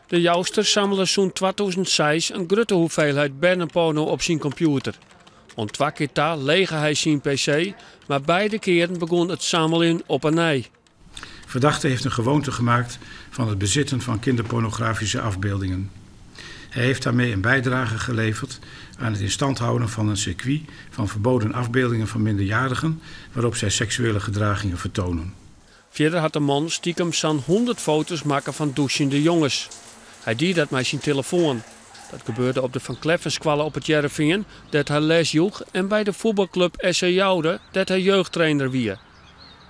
De jouster samelde zo'n 2006 een grote hoeveelheid barnenporno op zijn computer. Om 2 keer ta lege hij zijn pc, maar beide keren begon het samelen op een nij. Verdachte heeft een gewoonte gemaakt van het bezitten van kinderpornografische afbeeldingen. Hij heeft daarmee een bijdrage geleverd aan het in stand houden van een circuit van verboden afbeeldingen van minderjarigen waarop zij seksuele gedragingen vertonen. Verder had de man stiekem zo'n 100 foto's maken van douchende jongens. Hij deed dat met zijn telefoon. Dat gebeurde op de Van Kleffenskwallen op het Jereveen, dat hij les joeg, en bij de voetbalclub SC Joude, dat hij jeugdtrainer wie.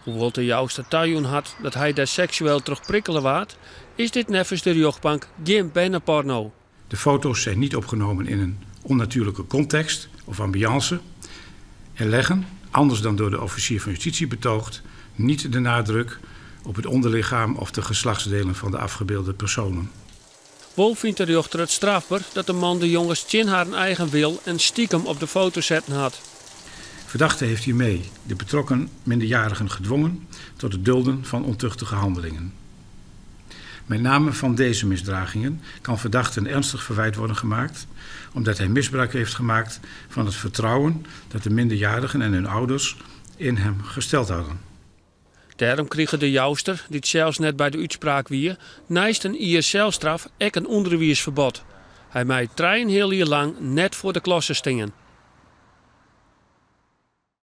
Hoewel de jouster tajoen had dat hij daar seksueel terug prikkelen waard, is dit neffens de rechtbank geen barnenporno. De foto's zijn niet opgenomen in een onnatuurlijke context of ambiance en leggen, anders dan door de officier van justitie betoogd, niet de nadruk op het onderlichaam of de geslachtsdelen van de afgebeelde personen. Wel vindt de rechter het strafbaar dat de man de jongens tjin haar eigen wil en stiekem op de foto zetten had. Verdachte heeft hiermee de betrokken minderjarigen gedwongen tot het dulden van ontuchtige handelingen. Met name van deze misdragingen kan verdachte een ernstig verwijt worden gemaakt, omdat hij misbruik heeft gemaakt van het vertrouwen dat de minderjarigen en hun ouders in hem gesteld hadden. Daarom kregen de jouster, die het zelfs net bij de uitspraak wie, naast een ISL-straf ook een onderwijsverbod. Hij mij 3,5 jaar lang net voor de klasse stingen.